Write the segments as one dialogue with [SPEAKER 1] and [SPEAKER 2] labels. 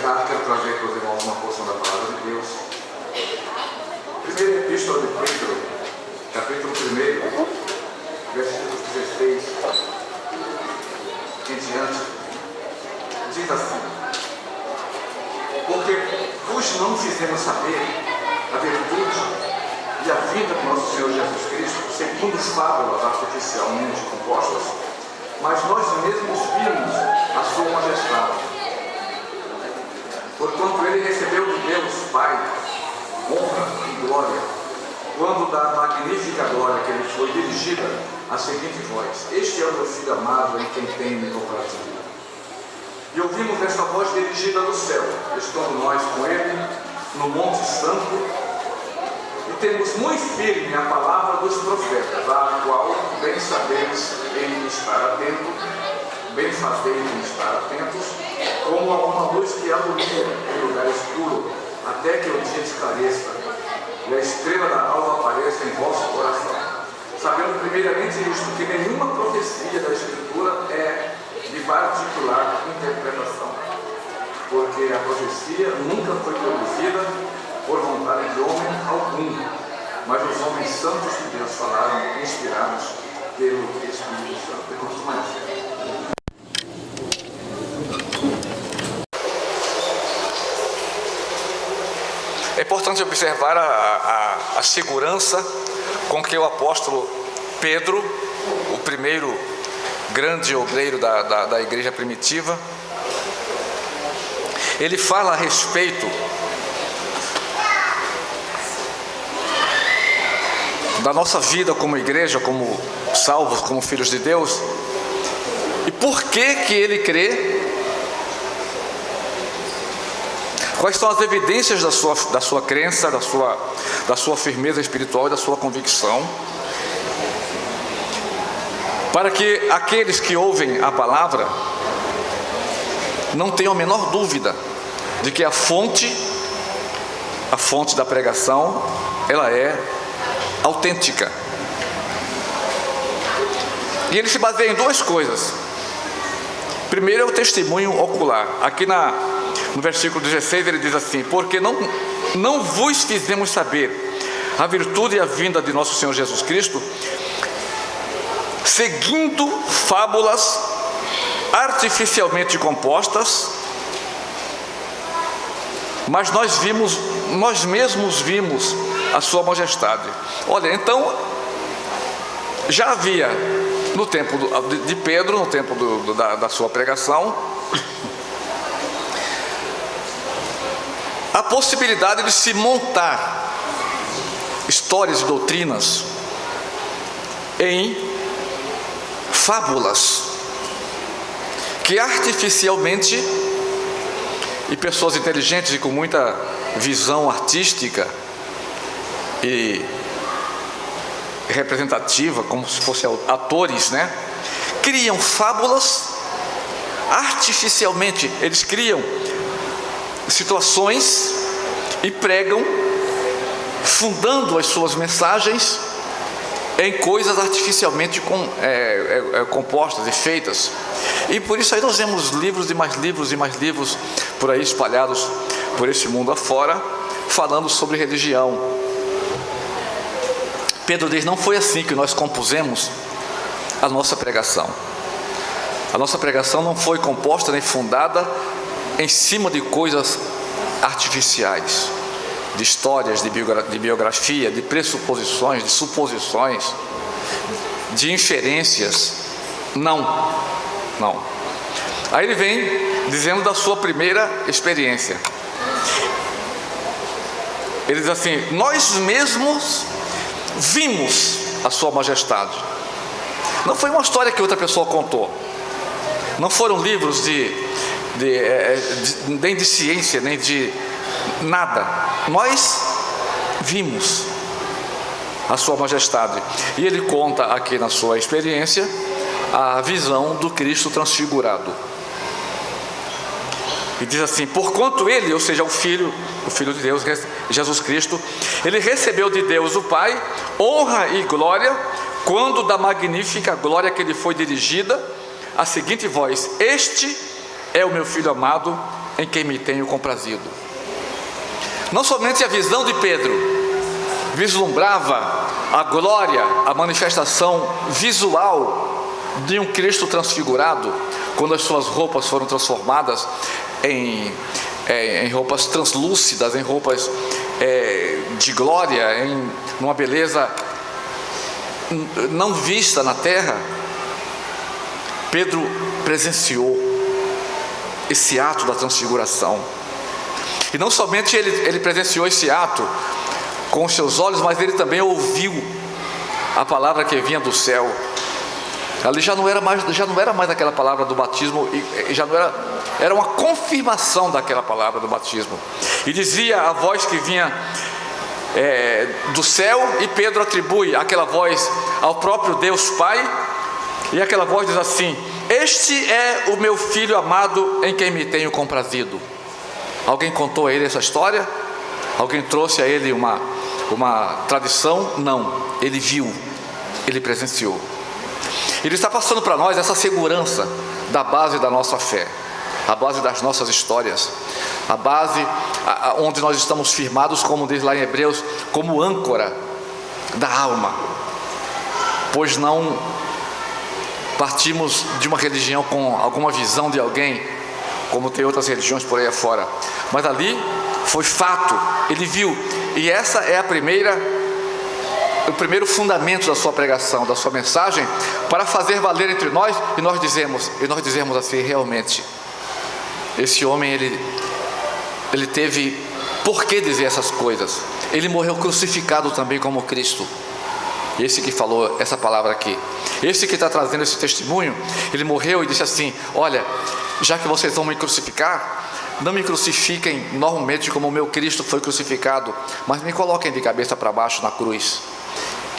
[SPEAKER 1] encerrar, quero trazer para os irmãos uma porção da palavra de Deus. Primeira epístola de Pedro, capítulo 1, versículos 16 em diante, diz assim: porque vos não fizemos saber a virtude e a vinda do nosso Senhor Jesus Cristo, segundo fábulas artificialmente compostas, mas nós mesmos vimos a sua majestade. Porquanto ele recebeu de Deus Pai honra e glória, quando da magnífica glória que lhe foi dirigida a seguinte voz: este é o meu Filho amado, em quem tenho comprazido. E ouvimos esta voz dirigida do céu, estando nós com ele no Monte Santo, e temos muito firme a palavra dos profetas, a qual bem sabeis em estar atento, bem fazeis em estar atentos, como a uma luz que alumia em lugar escuro, até que o dia esclareça, e a estrela da alva apareça em vosso coração. Sabendo primeiramente isto, que nenhuma profecia da Escritura é de particular interpretação, porque a profecia nunca foi produzida por vontade de homem algum, mas os homens santos de Deus falaram, inspirados pelo Espírito Santo. E continua assim. É importante observar a segurança com que o apóstolo Pedro, o primeiro grande obreiro da igreja primitiva, ele fala a respeito da nossa vida como igreja, como salvos, como filhos de Deus, e por que ele crê, quais são as evidências da sua crença, da sua firmeza espiritual e da sua convicção, para que aqueles que ouvem a palavra não tenham a menor dúvida de que a fonte da pregação, ela é autêntica. E ele se baseia em duas coisas. Primeiro é o testemunho ocular. Aqui no versículo 16 ele diz assim: porque não vos fizemos saber a virtude e a vinda de nosso Senhor Jesus Cristo, seguindo fábulas artificialmente compostas, mas nós mesmos vimos a sua majestade. Olha, então já havia no tempo de Pedro, no tempo da sua pregação, a possibilidade de se montar histórias e doutrinas em fábulas que artificialmente, e pessoas inteligentes e com muita visão artística e representativa, como se fossem atores, criam fábulas artificialmente. Eles criam situações e pregam, fundando as suas mensagens em coisas artificialmente compostas e feitas. E por isso aí nós vemos livros e mais livros e mais livros por aí espalhados por esse mundo afora, falando sobre religião. Pedro diz: não foi assim que nós compusemos a nossa pregação. A nossa pregação não foi composta nem fundada em cima de coisas artificiais, de histórias, de biografia, de pressuposições, de suposições, de inferências. Não. Aí ele vem dizendo da sua primeira experiência. Ele diz assim: nós mesmos vimos a sua majestade. Não foi uma história que outra pessoa contou, não foram livros nem de ciência, nem de nada. Nós vimos a sua majestade. E ele conta aqui na sua experiência a visão do Cristo transfigurado. E diz assim: porquanto ele, ou seja, o Filho de Deus, Jesus Cristo, ele recebeu de Deus o Pai honra e glória, quando da magnífica glória que lhe foi dirigida a seguinte voz: este é o meu Filho amado, em quem me tenho comprazido. Não somente a visão de Pedro vislumbrava a glória, a manifestação visual de um Cristo transfigurado, quando as suas roupas foram transformadas em roupas translúcidas, em roupas de glória, em uma beleza não vista na terra. Pedro presenciou esse ato da transfiguração, e não somente ele presenciou esse ato com os seus olhos, mas ele também ouviu a palavra que vinha do céu. Ali já não era mais aquela palavra do batismo, e já não era uma confirmação daquela palavra do batismo. E dizia a voz que vinha do céu, e Pedro atribui aquela voz ao próprio Deus Pai, e aquela voz diz assim: este é o meu Filho amado, em quem me tenho comprazido. Alguém contou a ele essa história? Alguém trouxe a ele uma tradição? Não, ele viu, ele presenciou. Ele está passando para nós essa segurança da base da nossa fé, a base das nossas histórias, a base onde nós estamos firmados, como diz lá em Hebreus, como âncora da alma. Pois não partimos de uma religião com alguma visão de alguém, como tem outras religiões por aí afora, mas ali foi fato, ele viu, e essa é o primeiro fundamento da sua pregação, da sua mensagem, para fazer valer entre nós, e nós dizemos assim: realmente, esse homem, ele teve por que dizer essas coisas, ele morreu crucificado também como Cristo. Esse que falou essa palavra aqui, esse que está trazendo esse testemunho, ele morreu e disse assim: olha, já que vocês vão me crucificar, não me crucifiquem normalmente como o meu Cristo foi crucificado, mas me coloquem de cabeça para baixo na cruz.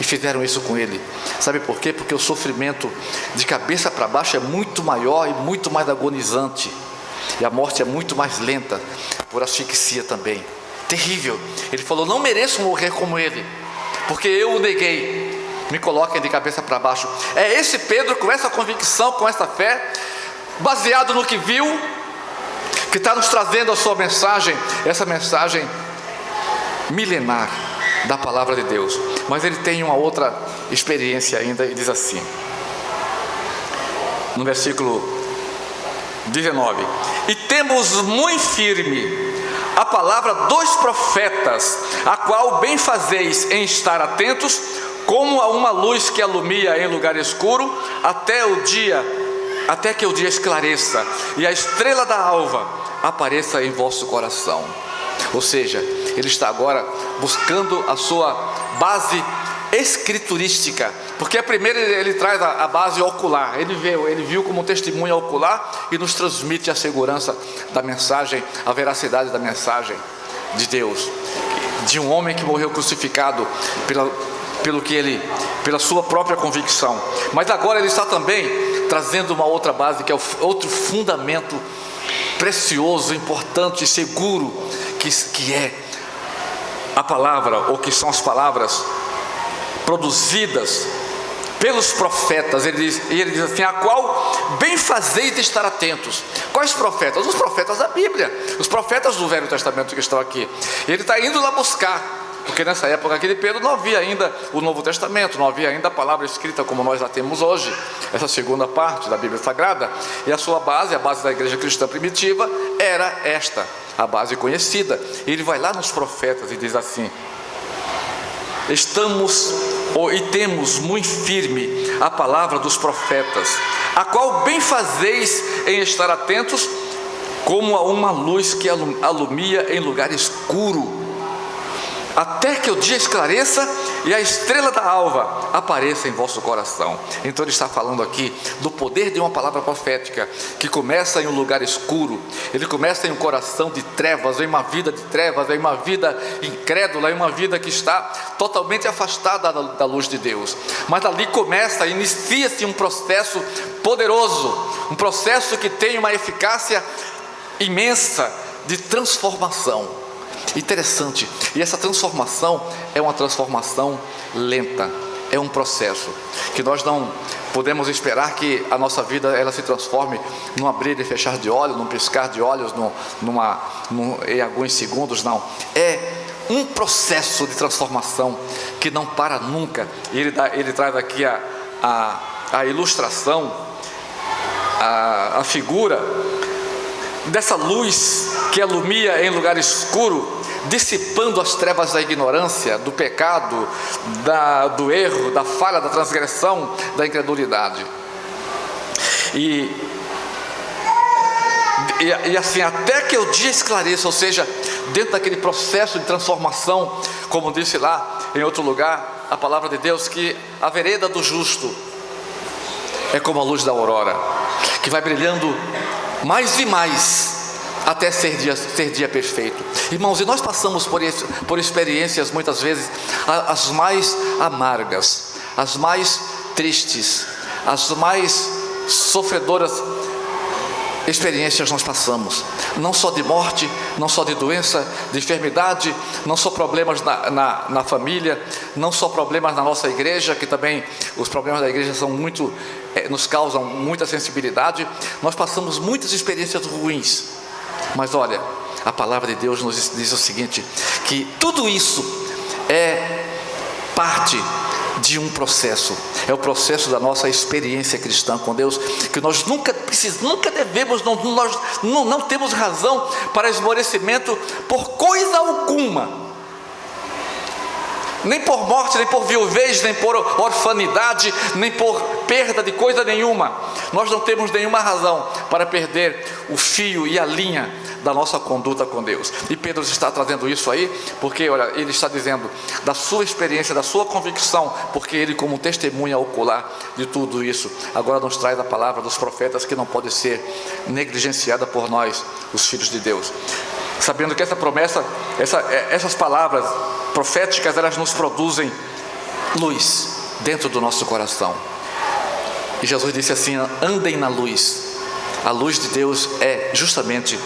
[SPEAKER 1] E fizeram isso com ele. Sabe por quê? Porque o sofrimento de cabeça para baixo é muito maior e muito mais agonizante, e a morte é muito mais lenta, por asfixia também, terrível. Ele falou: não mereço morrer como ele, porque eu o neguei, me coloquem de cabeça para baixo. É esse Pedro, com essa convicção, com essa fé, baseado no que viu, que está nos trazendo a sua mensagem, essa mensagem milenar da palavra de Deus. Mas ele tem uma outra experiência ainda, e diz assim, no versículo 19: e temos muito firme a palavra dos profetas, a qual bem fazeis em estar atentos, como a uma luz que alumia em lugar escuro, até que o dia esclareça, e a estrela da alva apareça em vosso coração. Ou seja, ele está agora buscando a sua base escriturística, porque primeiro ele traz a base ocular, ele viu como testemunha ocular, e nos transmite a segurança da mensagem, a veracidade da mensagem de Deus, de um homem que morreu crucificado pela sua própria convicção. Mas agora ele está também trazendo uma outra base, que é outro fundamento precioso, importante e seguro, que é a palavra, ou que são as palavras produzidas pelos profetas. Ele diz assim: a qual bem fazeis de estar atentos. Quais profetas? Os profetas da Bíblia, os profetas do Velho Testamento que estão aqui. Ele está indo lá buscar, porque nessa época aqui de Pedro não havia ainda o Novo Testamento, não havia ainda a palavra escrita como nós a temos hoje, essa segunda parte da Bíblia Sagrada. E a sua base, a base da igreja cristã primitiva, era esta, a base conhecida. E ele vai lá nos profetas e diz assim: temos muito firme a palavra dos profetas, a qual bem fazeis em estar atentos, como a uma luz que alumia em lugar escuro, até que o dia esclareça e a estrela da alva apareça em vosso coração. Então ele está falando aqui do poder de uma palavra profética, que começa em um lugar escuro, ele começa em um coração de trevas, em uma vida de trevas, em uma vida incrédula, em uma vida que está totalmente afastada da luz de Deus. Mas ali inicia-se um processo poderoso, um processo que tem uma eficácia imensa de transformação. Interessante, e essa transformação é uma transformação lenta, é um processo que nós
[SPEAKER 2] podemos esperar que a nossa vida ela se transforme num abrir e fechar de olhos, num piscar de olhos, em alguns segundos. Não, é um processo de transformação que não para nunca. E ele traz aqui a ilustração, a figura dessa luz que alumia em lugar escuro, dissipando as trevas da ignorância, do pecado, do erro, da falha, da transgressão, da incredulidade. E assim, até que o dia esclareça, ou seja, dentro daquele processo de transformação, como disse lá em outro lugar, a palavra de Deus, que a vereda do justo é como a luz da aurora, que vai brilhando mais e mais, até ser dia perfeito. Irmãos, e nós passamos por experiências muitas vezes, as mais amargas, as mais tristes, as mais sofredoras experiências nós passamos, não só de morte, não só de doença, de enfermidade, não só problemas na família, não só problemas na nossa igreja, que também os problemas da igreja são nos causam muita sensibilidade. Nós passamos muitas experiências ruins, mas olha, a palavra de Deus nos diz o seguinte, que tudo isso é parte de um processo, é o processo da nossa experiência cristã com Deus, que nós nunca devemos, nós não temos razão para esmorecimento por coisa alguma, nem por morte, nem por viuvez, nem por orfanidade, nem por perda de coisa nenhuma. Nós não temos nenhuma razão para perder o fio e a linha da nossa conduta com Deus. E Pedro está trazendo isso aí, porque olha, ele está dizendo da sua experiência, da sua convicção, porque ele, como testemunha ocular de tudo isso, agora nos traz a palavra dos profetas, que não pode ser negligenciada por nós, os filhos de Deus, sabendo que essa promessa, essas palavras proféticas, elas nos produzem luz dentro do nosso coração. E Jesus disse assim: andem na luz. A luz de Deus é justamente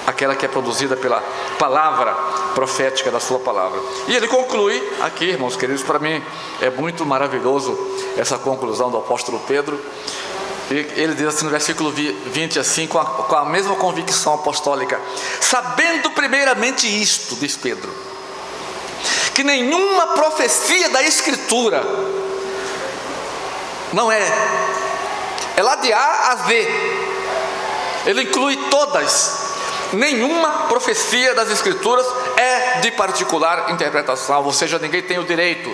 [SPEAKER 2] aquela que é produzida pela palavra profética da sua palavra. E ele conclui aqui, irmãos queridos, para mim é muito maravilhoso essa conclusão do apóstolo Pedro. E ele diz assim no versículo 20, assim, com a mesma convicção apostólica: sabendo primeiramente isto, diz Pedro, que nenhuma profecia da Escritura não é lá de A a Z, ele inclui todas. Nenhuma profecia das Escrituras é de particular interpretação, ou seja, ninguém tem o direito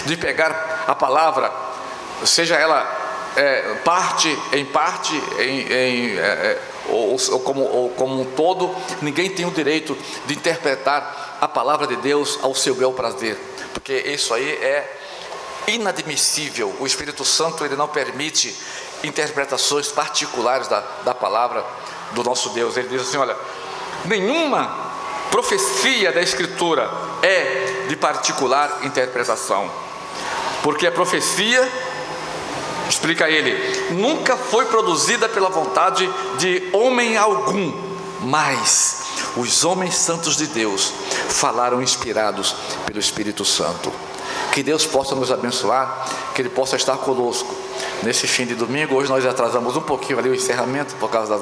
[SPEAKER 2] de pegar a palavra, seja ela parte, ou como um todo. Ninguém tem o direito de interpretar a palavra de Deus ao seu bel prazer, porque isso aí é inadmissível. O Espírito Santo, ele não permite interpretações particulares da palavra do nosso Deus. Ele diz assim: olha, nenhuma profecia da Escritura é de particular interpretação, porque a profecia, explica ele, nunca foi produzida pela vontade de homem algum, mas os homens santos de Deus falaram inspirados pelo Espírito Santo. Que Deus possa nos abençoar, que Ele possa estar conosco nesse fim de domingo. Hoje nós atrasamos um pouquinho ali o encerramento por causa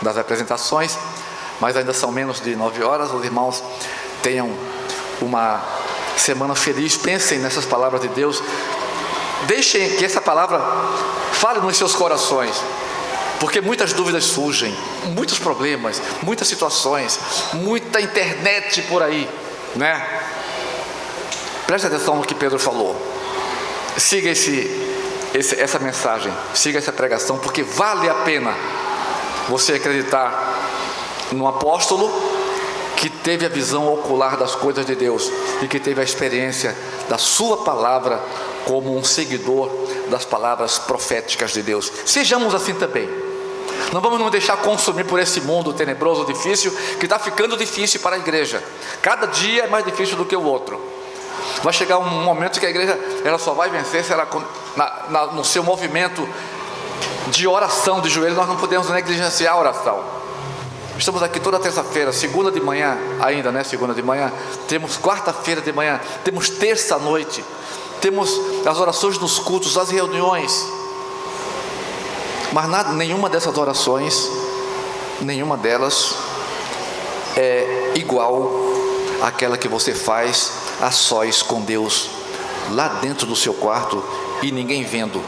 [SPEAKER 2] das apresentações, mas ainda são menos de 9 horas. Os irmãos tenham uma semana feliz. Pensem nessas palavras de Deus, deixem que essa palavra fale nos seus corações, porque muitas dúvidas surgem, muitos problemas, muitas situações, muita internet por aí, né? Preste atenção no que Pedro falou. Siga essa mensagem, siga essa pregação, porque vale a pena você acreditar no apóstolo que teve a visão ocular das coisas de Deus e que teve a experiência da sua palavra como um seguidor das palavras proféticas de Deus. Sejamos assim também. Não vamos nos deixar consumir por esse mundo tenebroso, difícil, que está ficando difícil para a igreja. Cada dia é mais difícil do que o outro. Vai chegar um momento que a igreja ela só vai vencer se ela, no seu movimento de oração, de joelhos. Nós não podemos negligenciar a oração. Estamos aqui toda terça-feira, segunda de manhã ainda, né? Segunda de manhã, temos quarta-feira de manhã, temos terça-noite, temos as orações nos cultos, as reuniões, mas nenhuma dessas orações, nenhuma delas é igual àquela que você faz a sós com Deus, lá dentro do seu quarto e ninguém vendo.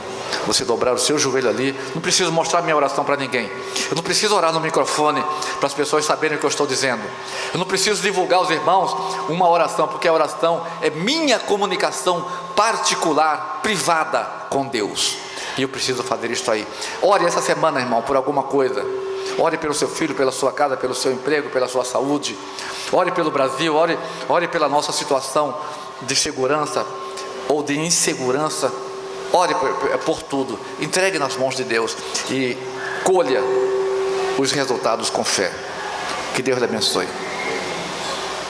[SPEAKER 2] Você dobrar o seu joelho ali. Não preciso mostrar minha oração para ninguém. Eu não preciso orar no microfone para as pessoas saberem o que eu estou dizendo. Eu não preciso divulgar aos irmãos uma oração, porque a oração é minha comunicação particular, privada com Deus. E eu preciso fazer isso aí. Ore essa semana, irmão, por alguma coisa. Ore pelo seu filho, pela sua casa, pelo seu emprego, pela sua saúde. Ore pelo Brasil, ore pela nossa situação de segurança ou de insegurança. Ore por tudo. Entregue nas mãos de Deus e colha os resultados com fé. Que Deus lhe abençoe.